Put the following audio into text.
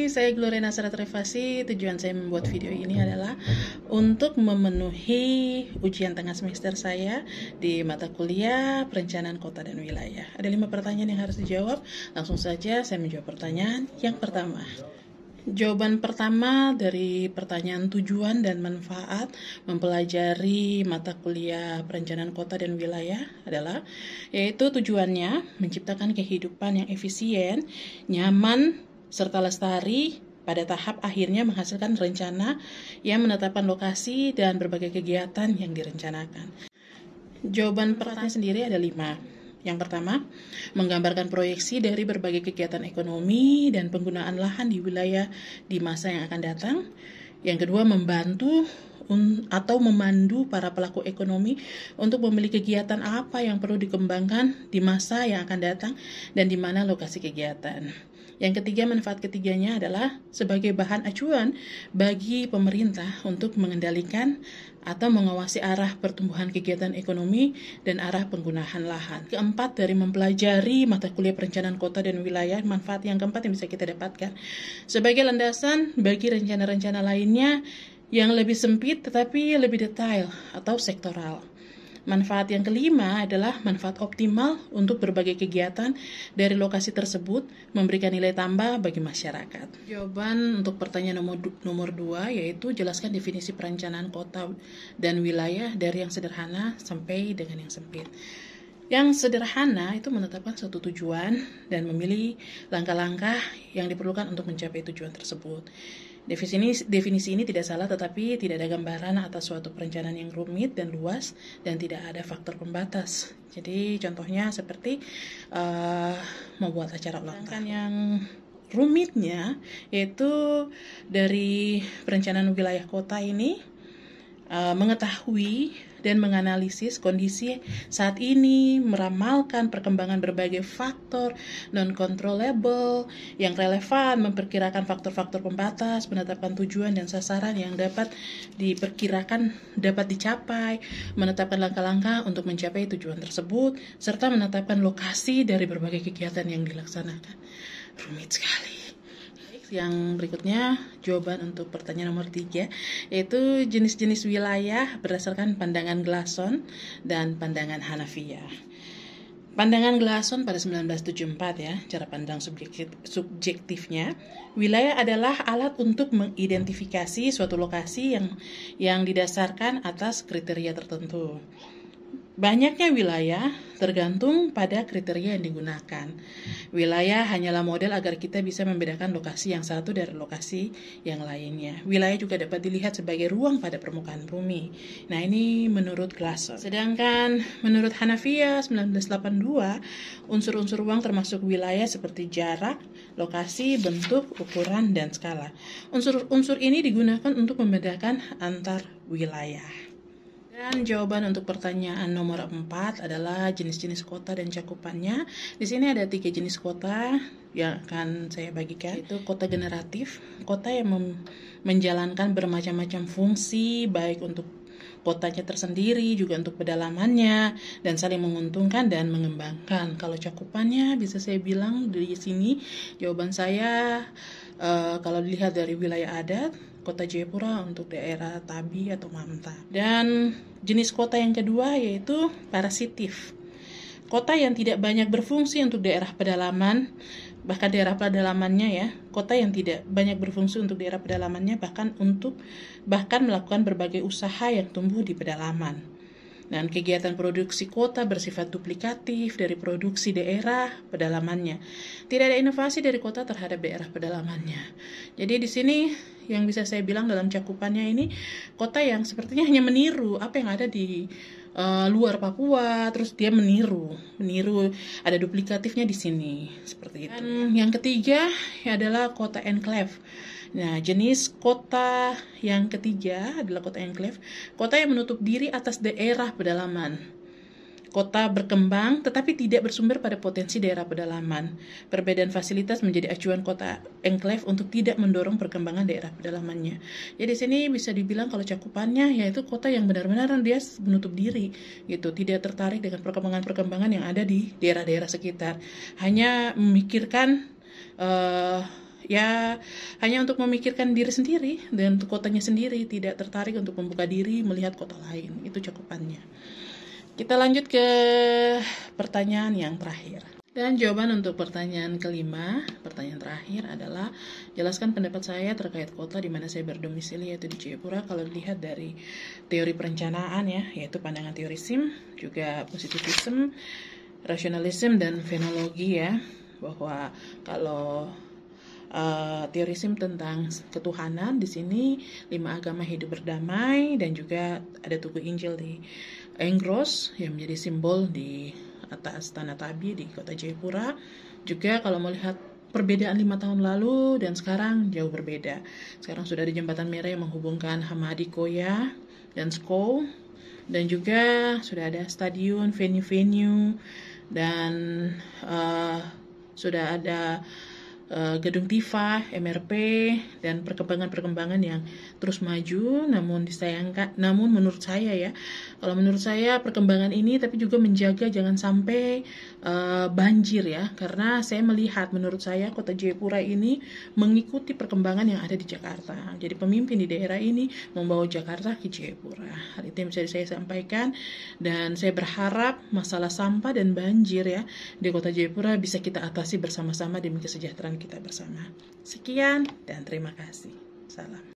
saya Gloria Nasrat Revasi. Tujuan saya membuat video ini adalah untuk memenuhi ujian tengah semester saya di mata kuliah Perencanaan Kota dan Wilayah. Ada 5 pertanyaan yang harus dijawab. Langsung saja saya menjawab pertanyaan yang pertama. Jawaban pertama dari pertanyaan tujuan dan manfaat mempelajari mata kuliah Perencanaan Kota dan Wilayah adalah, yaitu tujuannya menciptakan kehidupan yang efisien, nyaman, serta lestari, pada tahap akhirnya menghasilkan rencana yang menetapkan lokasi dan berbagai kegiatan yang direncanakan. Jawaban pertanyaan sendiri ada 5. Yang pertama, menggambarkan proyeksi dari berbagai kegiatan ekonomi dan penggunaan lahan di wilayah di masa yang akan datang. Yang kedua, membantu atau memandu para pelaku ekonomi untuk memilih kegiatan apa yang perlu dikembangkan di masa yang akan datang dan di mana lokasi kegiatan. Yang ketiga, manfaat ketiganya adalah sebagai bahan acuan bagi pemerintah untuk mengendalikan atau mengawasi arah pertumbuhan kegiatan ekonomi dan arah penggunaan lahan. Keempat, dari mempelajari mata kuliah Perencanaan Kota dan Wilayah, manfaat yang keempat yang bisa kita dapatkan sebagai landasan bagi rencana-rencana lainnya yang lebih sempit tetapi lebih detail atau sektoral. Manfaat yang kelima adalah manfaat optimal untuk berbagai kegiatan dari lokasi tersebut, memberikan nilai tambah bagi masyarakat. Jawaban untuk pertanyaan nomor 2 yaitu jelaskan definisi perencanaan kota dan wilayah dari yang sederhana sampai dengan yang sempit. Yang sederhana itu menetapkan suatu tujuan dan memilih langkah-langkah yang diperlukan untuk mencapai tujuan tersebut. Definisi ini tidak salah, tetapi tidak ada gambaran atas suatu perencanaan yang rumit dan luas dan tidak ada faktor pembatas. Jadi contohnya seperti membuat acara ulang tahun. Yang rumitnya yaitu dari perencanaan wilayah kota ini mengetahui dan menganalisis kondisi saat ini, meramalkan perkembangan berbagai faktor non-controllable yang relevan, memperkirakan faktor-faktor pembatas, menetapkan tujuan dan sasaran yang dapat diperkirakan dapat dicapai, menetapkan langkah-langkah untuk mencapai tujuan tersebut, serta menetapkan lokasi dari berbagai kegiatan yang dilaksanakan. Rumit sekali. Yang berikutnya, jawaban untuk pertanyaan nomor 3, yaitu jenis-jenis wilayah berdasarkan pandangan Glasson dan pandangan Hanafiyah. Pandangan Glasson pada 1974 ya, cara pandang subjektifnya, wilayah adalah alat untuk mengidentifikasi suatu lokasi yang didasarkan atas kriteria tertentu. Banyaknya wilayah tergantung pada kriteria yang digunakan. Wilayah hanyalah model agar kita bisa membedakan lokasi yang satu dari lokasi yang lainnya. Wilayah juga dapat dilihat sebagai ruang pada permukaan bumi. Nah, ini menurut Glasson. Sedangkan menurut Hanafiyah 1982, unsur-unsur ruang termasuk wilayah seperti jarak, lokasi, bentuk, ukuran, dan skala. Unsur-unsur ini digunakan untuk membedakan antar wilayah. Dan jawaban untuk pertanyaan nomor 4 adalah jenis-jenis kota dan cakupannya. Di sini ada 3 jenis kota yang akan saya bagikan. Itu kota generatif, kota yang menjalankan bermacam-macam fungsi, baik untuk kotanya tersendiri, juga untuk pedalamannya, dan saling menguntungkan dan mengembangkan. Kalau cakupannya bisa saya bilang di sini, jawaban saya kalau dilihat dari wilayah adat, Kota Jayapura untuk daerah Tabi atau Mamta. Dan jenis kota yang kedua yaitu parasitif. Kota yang tidak banyak berfungsi untuk daerah pedalaman, bahkan daerah pedalamannya ya, kota yang tidak banyak berfungsi untuk daerah pedalamannya, bahkan melakukan berbagai usaha yang tumbuh di pedalaman. Dan kegiatan produksi kota bersifat duplikatif dari produksi daerah pedalamannya. Tidak ada inovasi dari kota terhadap daerah pedalamannya. Jadi di sini yang bisa saya bilang dalam cakupannya ini, kota yang sepertinya hanya meniru apa yang ada di luar Papua, terus dia meniru ada duplikatifnya di sini seperti itu. Dan yang ketiga adalah kota enclave. Nah, jenis kota yang ketiga adalah kota enclave, kota yang menutup diri atas daerah pedalaman. Kota berkembang tetapi tidak bersumber pada potensi daerah pedalaman. Perbedaan fasilitas menjadi acuan kota enclave untuk tidak mendorong perkembangan daerah pedalamannya. Jadi di sini bisa dibilang kalau cakupannya yaitu kota yang benar-benar dia menutup diri gitu, tidak tertarik dengan perkembangan-perkembangan yang ada di daerah-daerah sekitar. Hanya memikirkan ya hanya untuk memikirkan diri sendiri dan untuk kotanya sendiri, tidak tertarik untuk membuka diri melihat kota lain. Itu cakupannya. Kita lanjut ke pertanyaan yang terakhir. Dan jawaban untuk pertanyaan kelima, pertanyaan terakhir adalah jelaskan pendapat saya terkait kota di mana saya berdomisili, yaitu di Jayapura. Kalau dilihat dari teori perencanaan ya, yaitu pandangan teori SIM, juga positivism, rasionalisme, dan fenologi ya, bahwa kalau teori SIM tentang ketuhanan, di sini 5 agama hidup berdamai, dan juga ada Tugu Injil di Enggros yang menjadi simbol di atas tanah Tabi di kota Jayapura. Juga kalau melihat perbedaan 5 tahun lalu dan sekarang jauh berbeda. Sekarang sudah ada jembatan merah yang menghubungkan Hamadikoya dan Skou, dan juga sudah ada stadion, venue-venue, dan sudah ada gedung TIFA, MRP, dan perkembangan-perkembangan yang terus maju. Namun menurut saya ya, kalau menurut saya perkembangan ini tapi juga menjaga jangan sampai banjir ya, karena saya melihat menurut saya kota Jayapura ini mengikuti perkembangan yang ada di Jakarta. Jadi pemimpin di daerah ini membawa Jakarta ke Jayapura. Hal itu yang bisa saya sampaikan, dan saya berharap masalah sampah dan banjir ya di kota Jayapura bisa kita atasi bersama-sama demi kesejahteraan kita bersama. Sekian dan terima kasih. Salam.